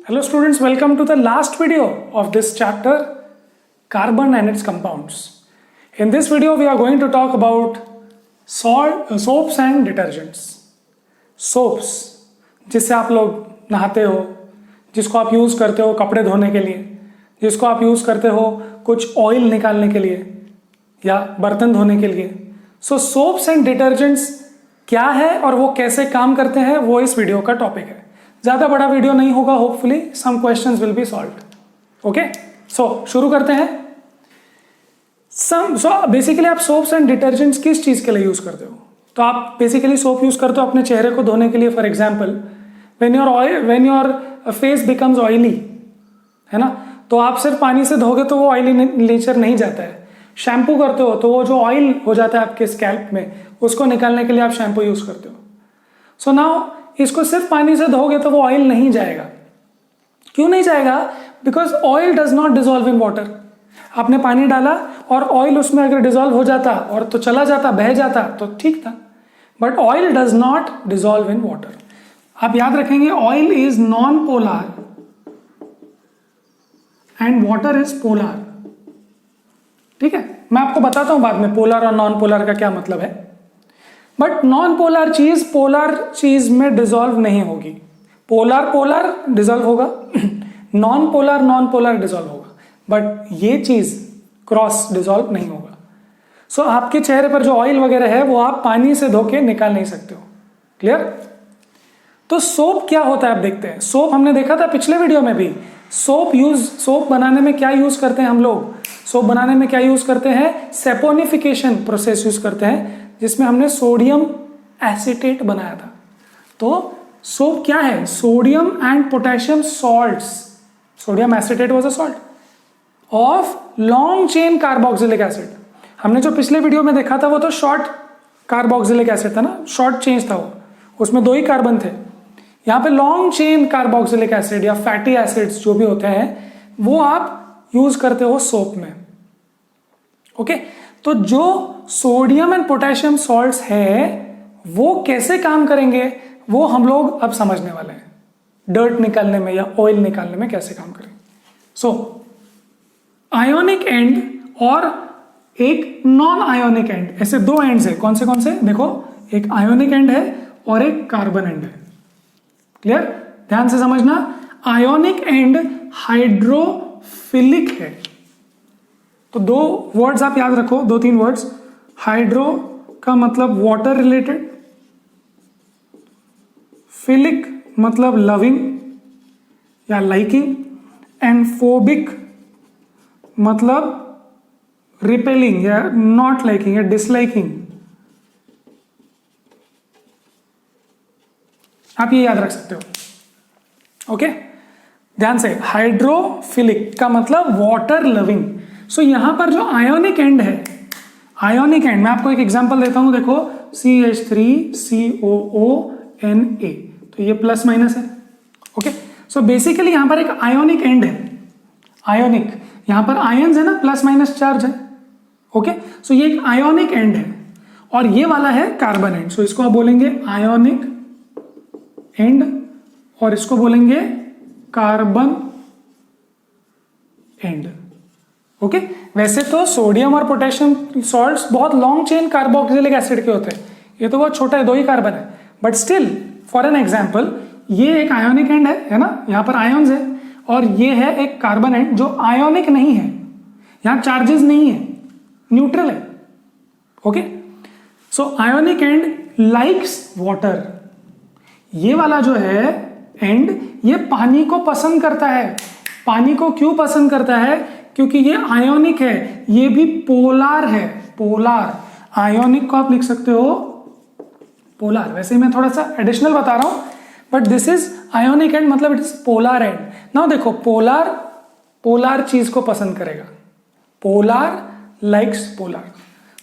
Hello students, welcome to the last video of this chapter, carbon and its compounds. In this video we are going to talk about soaps and detergents. Soaps जिससे आप लोग नहाते हो, जिसको आप use करते हो कपड़े धोने के लिए, जिसको आप यूज़ करते हो कुछ ऑयल निकालने के लिए या बर्तन धोने के लिए. सो सोप्स एंड डिटर्जेंट्स क्या है और वो कैसे काम करते हैं वो इस वीडियो का टॉपिक है. ज़्यादा बड़ा वीडियो नहीं होगा, hopefully some questions will be solved. Okay, so शुरू करते हैं. बेसिकली आप सोप्स एंड डिटर्जेंट्स किस चीज़ के लिए यूज़ करते हो? तो आप बेसिकली सोप यूज़ करते हो अपने चेहरे को धोने के लिए. For example when your face becomes oily, है ना, तो आप सिर्फ पानी से धोगे तो वो ऑयली नेचर नहीं जाता है. शैम्पू करते हो तो वो जो ऑयल हो जाता है आपके स्कैल्प में, उसको निकालने के लिए आप शैम्पू यूज़ करते हो. सो नाउ इसको सिर्फ पानी से धोगे तो वो ऑयल नहीं जाएगा. क्यों नहीं जाएगा? Because oil does not dissolve in water. आपने पानी डाला और ऑयल उसमें अगर डिजोल्व हो जाता और तो चला जाता, बह जाता तो ठीक था, but oil does not dissolve in water. आप याद रखेंगे oil is non polar and water is polar. ठीक है, मैं आपको बताता हूं बाद में पोलर और नॉन पोलर का क्या मतलब है. बट नॉन पोलर चीज पोलर चीज में डिजोल्व नहीं होगी. पोलर पोलर डिजोल्व होगा, नॉन पोलर डिजोल्व होगा, बट ये चीज क्रॉस डिजोल्व नहीं होगा. सो आपके चेहरे पर जो ऑयल वगैरह है वो आप पानी से धो के निकाल नहीं सकते हो. क्लियर? तो सोप क्या होता है आप देखते हैं. सोप हमने देखा था पिछले वीडियो में भी. सोप बनाने में क्या यूज करते हैं हम लोग? सोप बनाने में क्या यूज करते हैं? सेपोनिफिकेशन प्रोसेस यूज करते हैं, जिसमें हमने सोडियम एसीटेट बनाया था. तो सोप क्या है? Sodium and potassium salts. Sodium acetate was a salt of long chain carboxylic acid. हमने जो पिछले वीडियो में देखा था वो तो शॉर्ट कार्बोक्सिलिक एसिड था ना, शॉर्ट चेन था वो, उसमें 2 ही कार्बन थे. यहाँ पे लॉन्ग चेन कार्बोक्सिलिक एसिड या फैटी एसिड्स जो भी होते हैं वो आप यूज करते हो सोप में. ओके, तो जो सोडियम एंड पोटेशियम सॉल्ट्स है वो कैसे काम करेंगे वो हम लोग अब समझने वाले हैं. डर्ट निकालने में या ऑयल निकालने में कैसे काम करेंगे. सो आयोनिक एंड और एक नॉन आयोनिक एंड, ऐसे 2 एंड्स है. कौन से? देखो, एक आयोनिक एंड है और एक कार्बन एंड है. क्लियर? ध्यान से समझना. आयोनिक एंड हाइड्रोफिलिक है. तो 2 वर्ड्स आप याद रखो, 2-3 वर्ड्स. हाइड्रो का मतलब वाटर रिलेटेड, फिलिक मतलब लविंग या लाइकिंग, एंड फोबिक मतलब रिपेलिंग या नॉट लाइकिंग या डिसलाइकिंग. आप ये याद रख सकते हो. ओके, ध्यान से. हाइड्रोफिलिक का मतलब वाटर लविंग. सो यहां पर जो आयोनिक एंड है, आयोनिक एंड मैं आपको एक एग्जांपल देता हूं. देखो, CH3COONA, तो ये प्लस माइनस है. ओके, सो बेसिकली यहां पर एक आयोनिक एंड है. आयोनिक, यहां पर आयन्स है ना, प्लस माइनस चार्ज है. ओके, सो ये एक आयोनिक एंड है और ये वाला है कार्बन एंड. सो इसको आप बोलेंगे आयोनिक एंड और इसको बोलेंगे कार्बन एंड. ओके, वैसे तो सोडियम और पोटेशियम सॉल्ट्स बहुत लॉन्ग चेन कार्बोक्सिलिक एसिड के होते हैं. ये तो बहुत छोटा है, 2 ही कार्बन है, but still for an example ये एक आयोनिक एंड है ना, यहां पर आयन्स है, और ये है एक कार्बन एंड जो आयोनिक नहीं है, यहां चार्जेस नहीं है, न्यूट्रल है. Okay, so ionic and likes water. ये वाला जो है एंड ये पानी को पसंद करता है. पानी को क्यों पसंद करता है? क्योंकि ये आयोनिक है, ये भी पोलर है. पोलर, आयोनिक को आप लिख सकते हो पोलर. वैसे मैं थोड़ा सा एडिशनल बता रहा हूं, but this is ionic end मतलब it is polar end. Now देखो, पोलर चीज को पसंद करेगा. Polar likes polar.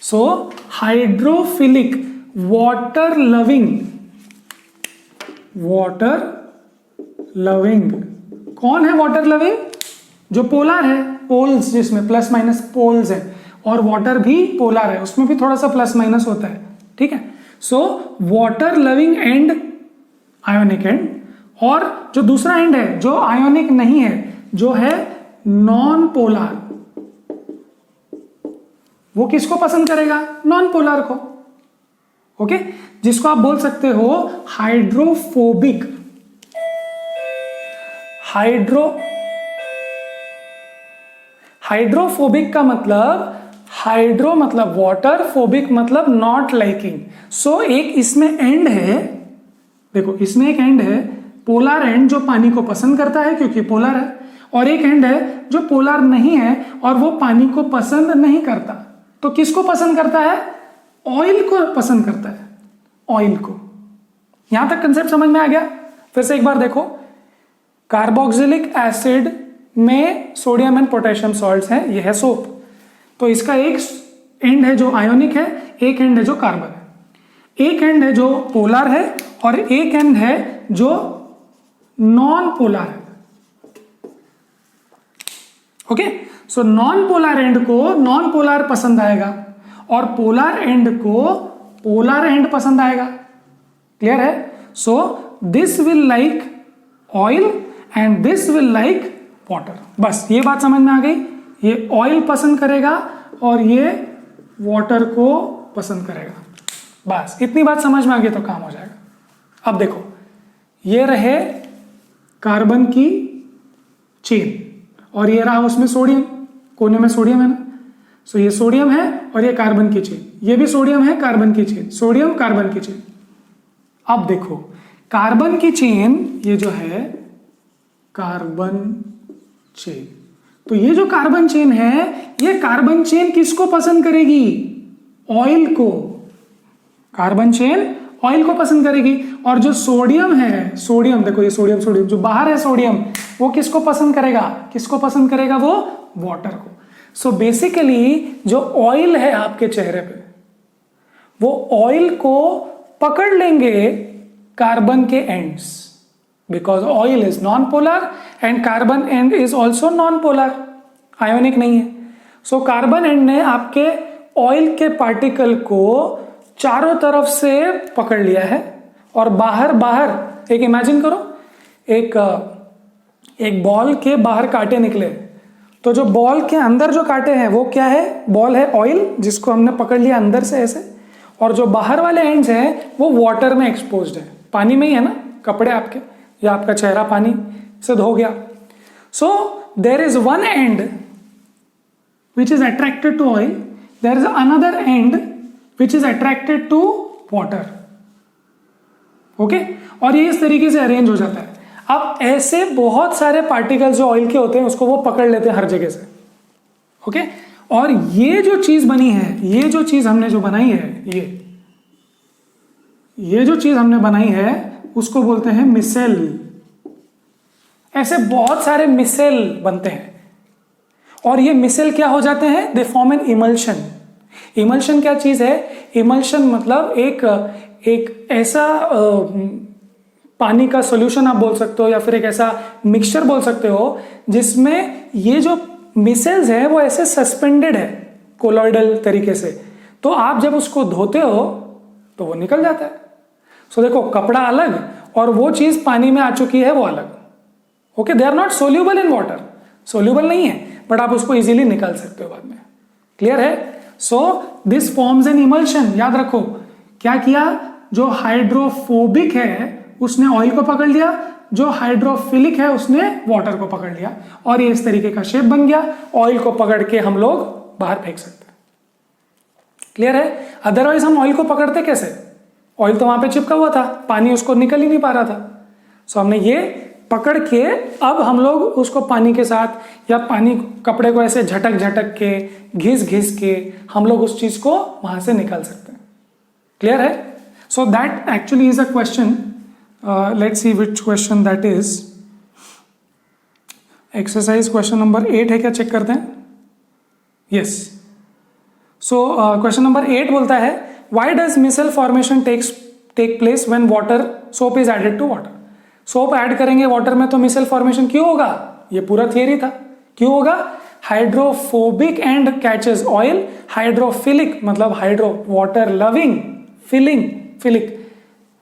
So hydrophilic, water loving. Water loving कौन है? वाटर लविंग जो पोलर है, पोल्स जिसमें प्लस माइनस पोल्स है, और वाटर भी पोलर है, उसमें भी थोड़ा सा प्लस माइनस होता है. ठीक है, so water loving and ionic and और जो दूसरा एंड है जो आयोनिक नहीं है, जो है नॉन पोलर, वो किसको पसंद करेगा? नॉन पोलर को। ओके, जिसको आप बोल सकते हो हाइड्रोफोबिक। हाइड्रोफोबिक का मतलब, हाइड्रो मतलब वाटर, फोबिक मतलब नॉट लाइकिंग। सो एक इसमें एंड है, देखो इसमें एक एंड है पोलर एंड जो पानी को पसंद करता है क्योंकि पोलर है, और एक एंड है जो पोलर नहीं है और वो पानी को पसंद नहीं करता। तो किसको पसंद करता है? ऑयल को पसंद करता है, ऑयल को। यहां तक कंसेप्ट समझ में आ गया? फिर से एक बार देखो, कार्बोक्सिलिक एसिड में सोडियम एंड पोटेशियम सॉल्ट्स हैं, यह है सोप। तो इसका एक एंड है जो आयोनिक है, एक एंड है जो कार्बन है, एक एंड है जो पोलर है और एक एंड है जो नॉन पोलर है। Okay, so non polar and को नॉन पोलर पसंद आएगा और पोलर एंड को पोलर एंड पसंद आएगा। क्लियर है? So this will like oil and this will like water. बस ये बात समझ में आ गई। ये ऑयल पसंद करेगा और ये वाटर को पसंद करेगा। बस इतनी बात समझ में आ गई तो काम हो जाएगा। अब देखो, ये रहे कार्बन की चेन और ये रहा उसमें सोडियम, कोने में सोडियम है ना। सो ये सोडियम है और ये कार्बन की चेन, ये भी सोडियम है, कार्बन की चेन, सोडियम कार्बन की चेन। अब देखो कार्बन की चेन, ये जो है कार्बन चेन, तो ये जो कार्बन चेन है, ये कार्बन चेन किसको पसंद करेगी? ऑयल को। कार्बन चेन ऑयल को पसंद करेगी। और जो सोडियम है, सोडियम देखो, ये सोडियम, सोडियम जो बाहर है सोडियम, वो किसको पसंद करेगा? किसको पसंद करेगा? वो वाटर को। सो बेसिकली जो ऑयल है आपके चेहरे पे, वो ऑयल को पकड़ लेंगे कार्बन के ends, because oil is non polar and carbon and is also non polar, ionic नहीं है। सो कार्बन एंड ने आपके ऑयल के पार्टिकल को चारों तरफ से पकड़ लिया है और बाहर बाहर एक इमेजिन करो, एक बॉल के बाहर कांटे निकले, तो जो बॉल के अंदर जो कांटे हैं वो क्या है? बॉल है ऑयल, जिसको हमने पकड़ लिया अंदर से ऐसे, और जो बाहर वाले एंड्स हैं वो वाटर में एक्सपोज्ड है, पानी में ही है ना, कपड़े आपके या आपका चेहरा पानी से धो गया। So there is one and which is attracted to oil, there is another end which is attracted to water. Okay, और ये इस तरीके से अरेंज हो जाता है। अब ऐसे बहुत सारे पार्टिकल्स जो ऑयल के होते हैं उसको वो पकड़ लेते हैं हर जगह से। ओके, और ये जो चीज बनी है, ये जो चीज हमने जो बनाई है, ये जो चीज हमने बनाई है उसको बोलते हैं मिसेल। ऐसे बहुत सारे मिसेल बनते हैं और ये मिसेल क्या हो जाते हैं? They form an emulsion. Emulsion क्या चीज है? इमल्शन मतलब एक ऐसा पानी का सॉल्यूशन आप बोल सकते हो या फिर एक ऐसा मिक्सचर बोल सकते हो जिसमें ये जो मिसेल्स है वो ऐसे सस्पेंडेड है कोलॉइडल तरीके से। तो आप जब उसको धोते हो तो वो निकल जाता है। सो देखो, कपड़ा अलग और वो चीज पानी में आ चुकी है वो अलग। Okay, they are not soluble in water, soluble नहीं है, बट आप उसको इजीली निकाल सकते हो बाद में। क्लियर है? So this forms an emulsion. याद रखो क्या किया? जो हाइड्रोफोबिक है उसने ऑयल को पकड़ लिया, जो हाइड्रोफिलिक है उसने वाटर को पकड़ लिया, और ये इस तरीके का शेप बन गया। ऑयल को पकड़ के हम लोग बाहर फेंक सकते हैं। क्लियर है? अदरवाइज हम ऑयल को पकड़ते कैसे? ऑयल तो वहां पे चिपका हुआ था, पानी उसको निकल ही नहीं पा रहा था। सो हमने ये पकड़ के अब हम लोग उसको पानी के साथ या पानी कपड़े को ऐसे झटक झटक के घिस घिस के हम लोग उस चीज को वहां से निकाल सकते हैं। क्लियर है? So that actually is a question. Let's see which question that is. Exercise question number 8 है क्या? चेक करते हैं। यस। सो क्वेश्चन नंबर 8 बोलता है, why does micelle formation take place when water soap is added to water. Soap add करेंगे water में तो micelle formation क्यों होगा? ये पूरा थियरी था। क्यों होगा? Hydrophobic end catches oil, hydrophilic मतलब hydro water loving, philic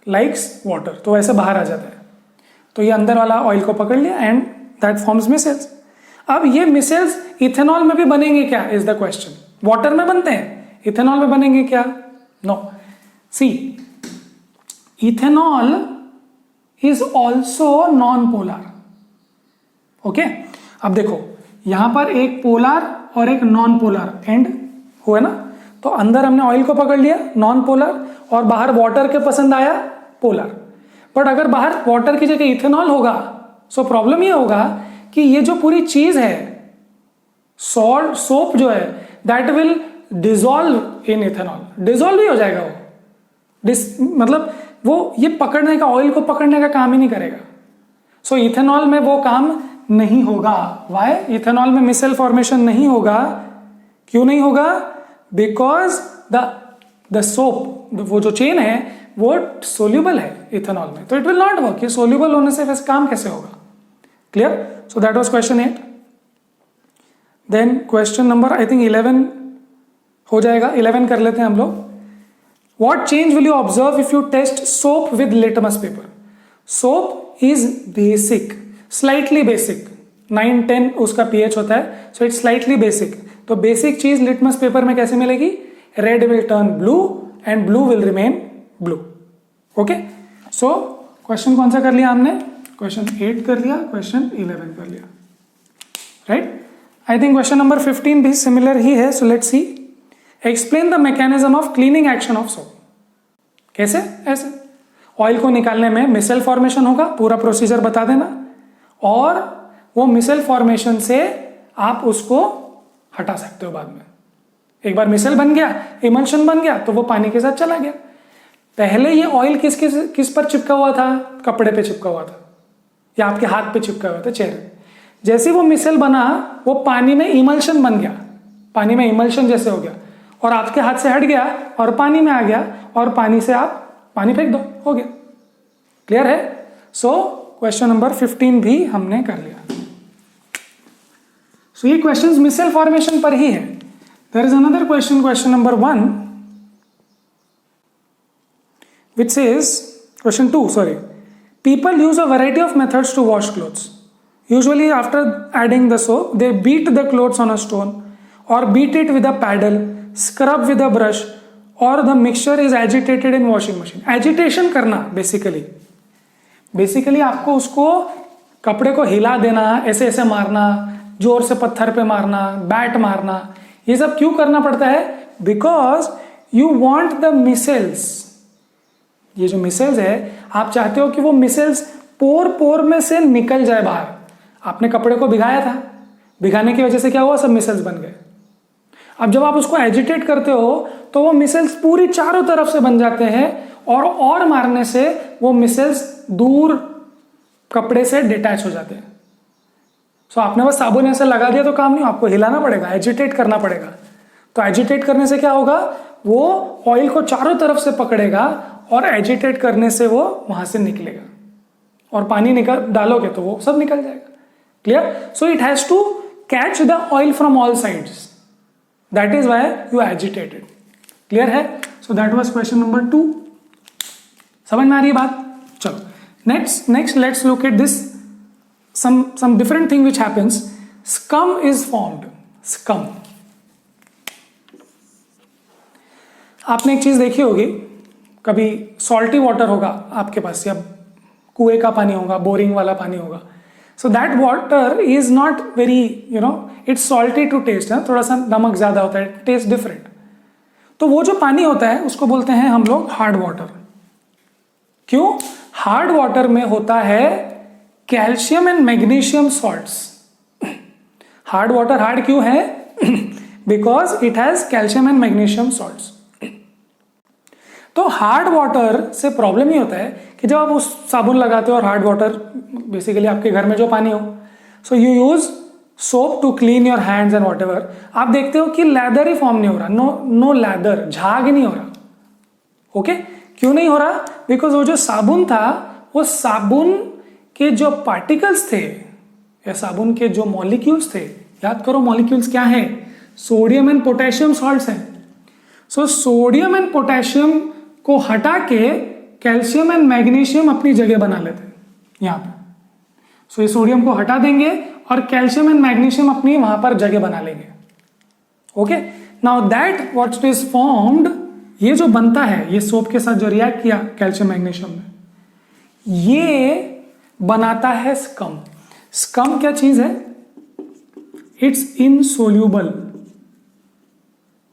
likes water, तो ऐसे बाहर आ जाता है। तो ये अंदर वाला ऑयल को पकड़ लिया एंड दैट फॉर्म्स मिसेल्स। अब ये मिसेल्स इथेनॉल में भी बनेंगे क्या, इज द क्वेश्चन। वाटर में बनते हैं, इथेनॉल में बनेंगे क्या? No. See, ethanol is also non polar. Okay, अब देखो यहां पर एक पोलर और एक नॉन पोलर एंड हुआ ना, तो अंदर हमने ऑयल को पकड़ लिया नॉन पोलर और बाहर वाटर के पसंद आया पोलर। बट अगर बाहर वाटर की जगह इथेनॉल होगा सो प्रॉब्लम ये होगा कि ये जो पूरी चीज है सॉल्ट सोप जो है that will dissolve in ethanol, dissolve ही हो जाएगा वो। मतलब वो ये पकड़ने का, ऑयल को पकड़ने का काम ही नहीं करेगा। सो इथेनॉल में वो काम नहीं होगा। वाई? इथेनॉल में मिसेल फॉर्मेशन नहीं होगा। क्यों नहीं होगा? बिकॉज द सोप, वो जो चेन है वो सोल्यूबल है इथेनॉल में, तो इट विल नॉट वर्क। ये सोल्यूबल होने से वैसे काम कैसे होगा? Clear? So that was question 8। Then question number I think 11 हो जाएगा, 11 कर लेते हैं हम लोग। What change will you observe if you test soap with litmus paper? Soap is basic, slightly basic. 9-10 उसका pH होता है, so it's slightly basic. तो basic चीज litmus paper में कैसे मिलेगी? Red will turn blue and blue will remain blue. Okay? So question कौन सा कर लिया हमने? क्वेश्चन 8 कर लिया, क्वेश्चन 11 कर लिया, right? I think question number 15 भी सिमिलर ही है, so let's see. Explain the mechanism of cleaning action of soap. कैसे? ऐसे ऑयल को निकालने में मिसेल फॉर्मेशन होगा, पूरा प्रोसीजर बता देना, और वो मिसेल फॉर्मेशन से आप उसको हटा सकते हो बाद में। एक बार मिसेल बन गया, इमल्शन बन गया, तो वो पानी के साथ चला गया। पहले ये ऑयल किस पर चिपका हुआ था? कपड़े पे चिपका हुआ था या आपके हाथ पे चिपका हुआ था, चेहरे। जैसे वो मिसेल बना वो पानी में इमल्शन बन गया, पानी में इमल्शन जैसे हो गया और आपके हाथ से हट गया और पानी में आ गया और पानी से आप पानी फेंक दो, हो गया। क्लियर है? सो क्वेश्चन नंबर 15 भी हमने कर लिया। सो ये क्वेश्चंस मिसेल फॉर्मेशन पर ही है। There is another question, question number 1, which says, question 2, sorry. People use a variety of methods to wash clothes. Usually after adding the soap, they beat the clothes on a stone or beat it with a paddle, scrub with a brush, or the mixture is agitated in washing machine. Agitation करना basically आपको उसको कपड़े को हिला देना, ऐसे ऐसे मारना, जोर से पत्थर पे मारना, बैट मारना, ये सब क्यों करना पड़ता है? Because you want the missiles. ये जो मिसेल्स है आप चाहते हो कि वो मिसेल्स पोर में से निकल जाए बाहर। आपने कपड़े को भिगाया था, भिगाने की वजह से क्या हुआ? सब मिसेल्स बन गए। अब जब आप उसको एजिटेट करते हो तो वो मिसेल्स पूरी चारों तरफ से बन जाते हैं और मारने से वो मिसेल्स दूर कपड़े से डिटैच हो जाते हैं। सो आपने बस साबुन ऐसे लगा दिया तो काम नहीं, आपको हिलाना पड़ेगा, एजिटेट करना पड़ेगा। तो एजिटेट करने से क्या होगा? वो ऑयल को चारों तरफ से पकड़ेगा और एजिटेट करने से वो वहां से निकलेगा और पानी निकल डालोगे तो वो सब निकल जाएगा। Clear? So it has to catch the oil from all sides, that is why you agitated. Clear है? So that was question number 2। समझ में आ रही है बात? चलो next let's look at this some different thing which happens. Scum is formed. Scum. आपने एक चीज देखी होगी, कभी सॉल्टी वाटर होगा आपके पास या कुएं का पानी होगा, बोरिंग वाला पानी होगा। So that water is not very it's salty to taste है, थोड़ा सा नमक ज्यादा होता है, टेस्ट डिफरेंट। तो वो जो पानी होता है उसको बोलते हैं हम लोग हार्ड वाटर। क्यों? हार्ड वाटर में होता है calcium and magnesium salts. Hard water hard क्यों है? Because it has calcium and magnesium salts. तो हार्ड वाटर से प्रॉब्लम ये होता है कि जब आप उस साबुन लगाते हो और हार्ड वाटर बेसिकली आपके घर में जो पानी हो, so you use soap to clean your hands and whatever, आप देखते हो कि लैदर ही फॉर्म नहीं हो रहा, नो लैदर, झाग नहीं हो रहा। ओके क्यों नहीं हो रहा? बिकॉज वो जो साबुन था वो साबुन के जो पार्टिकल्स थे या साबुन के जो मॉलिक्यूल्स थे, याद करो मॉलिक्यूल्स क्या है? सोडियम एंड पोटेशियम सॉल्ट्स हैं। सो सोडियम एंड पोटेशियम को हटा के कैल्शियम एंड मैग्नीशियम अपनी जगह बना लेते हैं यहाँ पे। सो ये सोडियम को हटा देंगे और कैल्शियम एंड मैग्नीशियम अपनी वहां पर जगह बना लेंगे। Okay, now that what is formed, ये जो बनता है ये सोप के साथ जो रिएक्ट किया कैल्शियम मैग्नीशियम में, ये बनाता है स्कम। स्कम क्या चीज है? It's insoluble.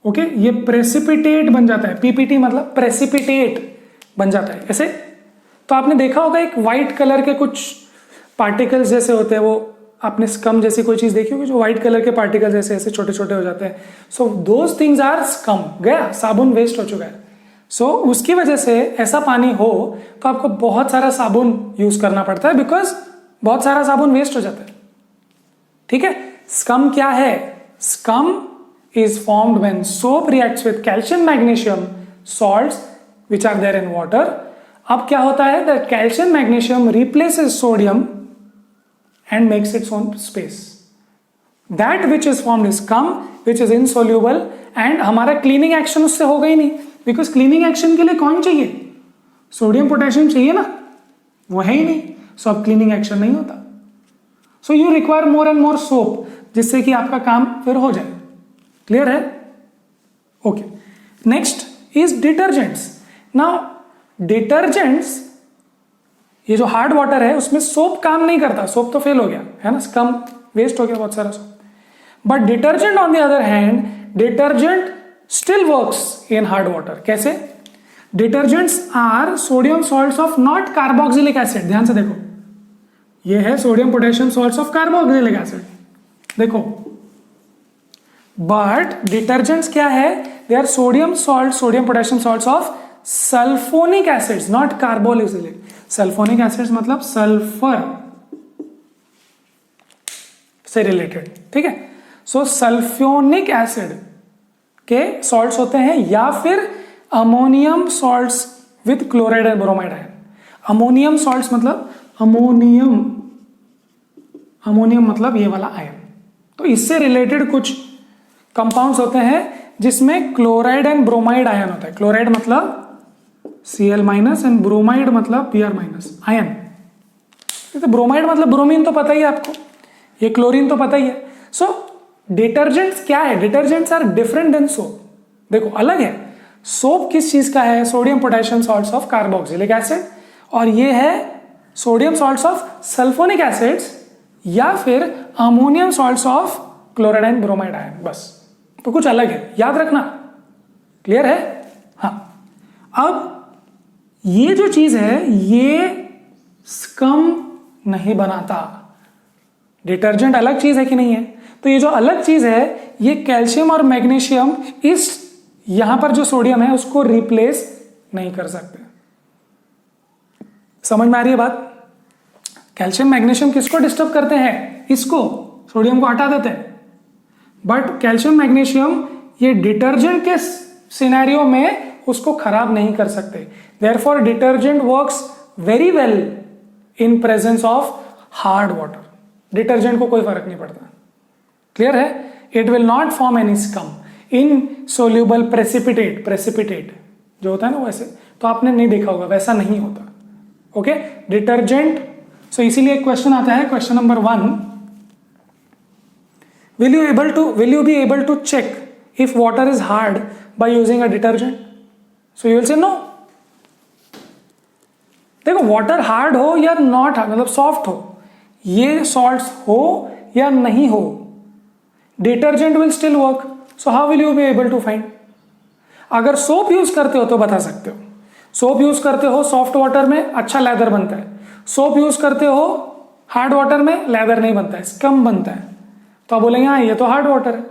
ओके, ये प्रेसिपिटेट बन जाता है। पीपीटी मतलब प्रेसिपिटेट बन जाता है ऐसे। तो आपने देखा होगा एक व्हाइट कलर के कुछ पार्टिकल्स जैसे होते हैं, वो आपने स्कम जैसी कोई चीज देखी होगी जो व्हाइट कलर के पार्टिकल्स जैसे ऐसे छोटे छोटे हो जाते हैं। So those things are scum. गया, साबुन वेस्ट हो चुका है। सो उसकी वजह से ऐसा पानी हो तो आपको बहुत सारा साबुन यूज करना पड़ता है, बिकॉज बहुत सारा साबुन वेस्ट हो जाता है। ठीक है, स्कम क्या है? Scum is formed when soap reacts with calcium magnesium salts which are there in water. अब क्या होता है? The calcium magnesium replaces sodium and makes its own space. That which is formed is scum which is insoluble and हमारा cleaning action उससे होगा ही नहीं, because cleaning action के लिए कौन चाहिए? सोडियम पोटेशियम चाहिए ना, वो है ही नहीं। सो अब क्लीनिंग एक्शन नहीं होता। So you require more and more soap, जिससे कि आपका काम फिर हो जाए। क्लियर है? Okay, next is detergents. Now detergents, ये जो हार्ड वाटर है उसमें सोप काम नहीं करता, सोप तो फेल हो गया है ना, स्कम वेस्ट हो गया बहुत सारा soap. But detergent on the other hand, detergent still works in hard water. कैसे? Detergents are sodium salts of not carboxylic acid. ध्यान से देखो, ये है sodium potassium salts of carboxylic acid, देखो। बट डिटर्जेंट्स क्या है? They are sodium salt, sodium potassium salts of sulphonic acids, not carboxylic. Sulphonic acids मतलब सल्फर से रिलेटेड। ठीक है, सो सल्फ्योनिक एसिड के सॉल्ट्स होते हैं, या फिर ammonium salts with chloride and bromide ion. Ammonium salts मतलब अमोनियम, अमोनियम मतलब ये वाला आयन। तो इससे रिलेटेड कुछ कंपाउंड्स होते हैं जिसमें क्लोराइड एंड ब्रोमाइड आयन होता है। क्लोराइड मतलब Cl माइनस एंड ब्रोमाइड मतलब Br माइनस आयन। तो ब्रोमाइड मतलब ब्रोमीन तो पता ही है आपको, ये क्लोरीन तो पता ही है। सो डिटर्जेंट्स क्या है? Detergents are different than soap. देखो अलग है। सोप किस चीज का है? Sodium potassium salts of carboxylic acid, और ये है sodium salts of sulphonic acids या फिर ammonium salts of chloride and bromide ion. बस, तो कुछ अलग है, याद रखना। क्लियर है? हाँ, अब ये जो चीज है ये स्कम नहीं बनाता। डिटर्जेंट अलग चीज है कि नहीं है? तो ये जो अलग चीज है ये कैल्शियम और मैग्नीशियम इस यहां पर जो सोडियम है उसको रिप्लेस नहीं कर सकते। समझ में आ रही है बात? कैल्शियम मैग्नीशियम किसको डिस्टर्ब करते हैं? इसको, सोडियम को हटा देते हैं। बट कैल्शियम मैग्नीशियम ये डिटर्जेंट के सिनेरियो में उसको खराब नहीं कर सकते। Therefore detergent works very well in presence of hard water. Detergent को कोई फर्क नहीं पड़ता। क्लियर है? It will not form any scum in soluble precipitate. Precipitate जो होता है ना वैसे, तो आपने नहीं देखा होगा, वैसा नहीं होता। Okay, detergent. सो इसीलिए क्वेश्चन आता है, question number 1, will you be able to check if water is hard by using a detergent? So you will say no. देखो, वाटर हार्ड हो या नॉट हार्ड मतलब सॉफ्ट हो, ये सॉल्ट्स हो या नहीं हो, detergent will still work. So how will you be able to find? अगर सोप यूज करते हो तो बता सकते हो। सोप यूज करते हो सॉफ्ट वाटर में, अच्छा लेदर बनता है। सोप यूज करते हो हार्ड वाटर में, लेदर नहीं बनता है, स्कम बनता है। तो आप बोलेंगे हाँ ये तो हार्ड वाटर है।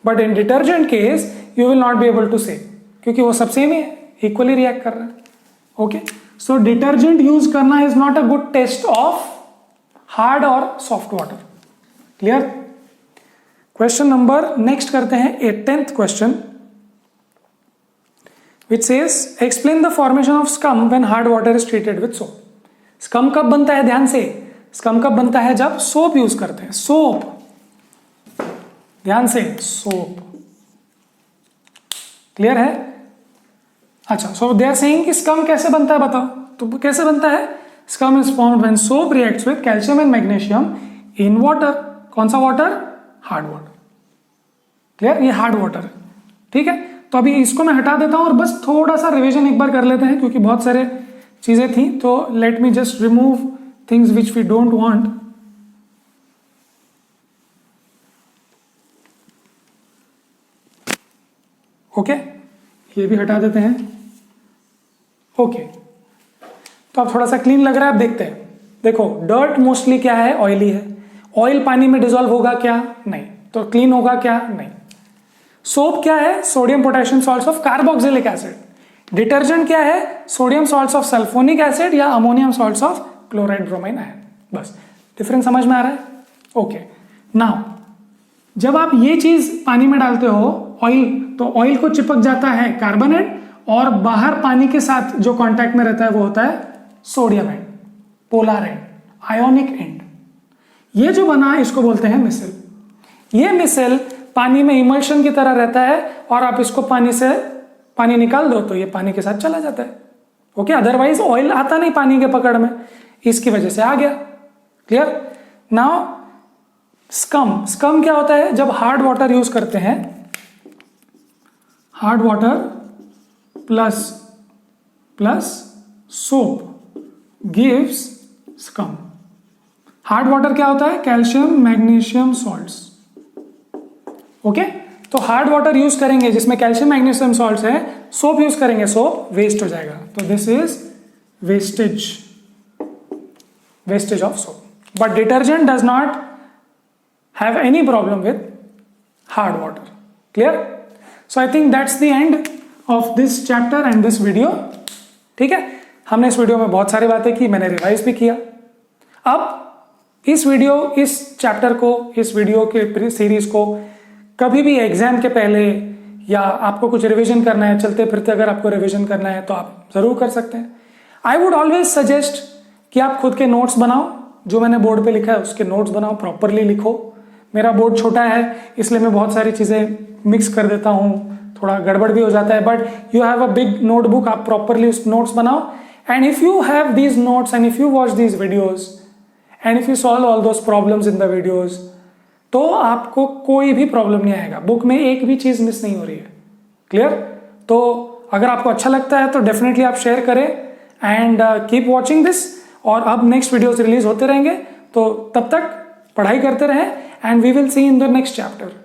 But in detergent case you will not be able to say, क्योंकि वो सब सेम ही है, इक्वली रिएक्ट कर रहा है। ओके, सो डिटर्जेंट यूज करना is not a good test of hard और soft water. Clear? Question number next करते हैं 10th question, which says explain the formation of scum when hard water is treated with soap. Scum कब बनता है? ध्यान से, scum कब बनता है? जब सोप यूज करते हैं। सोप, ध्यान से, सोप। क्लियर है? अच्छा, सो दे आर सेइंग कि स्कम कैसे बनता है बताओ। तो कैसे बनता है? Scum is formed when soap reacts with calcium and magnesium in water. कौन सा वाटर? Hard water. क्लियर? ये हार्ड वाटर है, ठीक है। तो अभी इसको मैं हटा देता हूं और बस थोड़ा सा रिवीजन एक बार कर लेते हैं, क्योंकि बहुत सारे चीजें थी। तो let me just remove things which we don't want. Okay, ये भी हटा देते हैं। ओके, तो अब थोड़ा सा क्लीन लग रहा है। अब देखते हैं। देखो, डर्ट मोस्टली क्या है? ऑयली है। ऑयल पानी में डिसॉल्व होगा क्या? नहीं। तो क्लीन होगा क्या? नहीं। सोप क्या है? Sodium potassium salts of carboxylic acid. Detergent क्या है? Sodium salts of sulphonic acid या ammonium salts of chloride bromine ion. बस डिफरेंस समझ में आ रहा है? ओके, नाउ जब आप ये चीज पानी में डालते हो ऑयल, तो ऑयल को चिपक जाता है कार्बन एंड, और बाहर पानी के साथ जो कांटेक्ट में रहता है वो होता है sodium and, polar and, ionic and. ये जो बना इसको बोलते हैं मिसल। ये मिसल पानी में इमल्शन की तरह रहता है, और आप इसको पानी निकाल दो तो ये पानी के साथ चला जाता है। ओके, अदरवाइज ऑयल आता नहीं पानी के पकड़ में, इसकी वजह से आ गया। क्लियर? नाउ स्कम क्या होता है? जब हार्ड वाटर यूज करते हैं, hard water plus soap gives scum. Hard water क्या होता है? Calcium magnesium salts. ओके, तो हार्ड वाटर यूज करेंगे जिसमें कैल्शियम मैग्नीशियम सॉल्ट्स है, सोप यूज करेंगे, सोप वेस्ट हो जाएगा। तो this is wastage of soap. But detergent does not have any problem with hard water. Clear? So I think that's the end of this chapter and this video. ठीक है, हमने इस video में बहुत सारी बातें की, मैंने रिवाइज भी किया। अब इस चैप्टर को, इस वीडियो के सीरीज को कभी भी एग्जाम के पहले या आपको कुछ रिवीजन करना है, चलते फिरते अगर आपको रिवीजन करना है तो आप जरूर कर सकते हैं। आई वुड ऑलवेज सजेस्ट कि आप खुद के नोट्स बनाओ, जो मैंने बोर्ड पे लिखा है उसके नोट्स बनाओ, प्रॉपरली लिखो। मेरा बोर्ड छोटा है इसलिए मैं बहुत सारी चीजें मिक्स कर देता हूँ, थोड़ा गड़बड़ भी हो जाता है, but you have a big notebook, आप प्रॉपरली उस नोट्स बनाओ। And if you have these notes and if you watch these videos and if you solve all those problems in the videos, तो आपको कोई भी प्रॉब्लम नहीं आएगा। Book में एक भी चीज मिस नहीं हो रही है। क्लियर? तो अगर आपको अच्छा लगता है तो डेफिनेटली आप शेयर करें एंड कीप वॉचिंग दिस। और अब नेक्स्ट वीडियोस रिलीज होते रहेंगे, तो तब तक पढ़ाई करते रहें and we will see in the next chapter.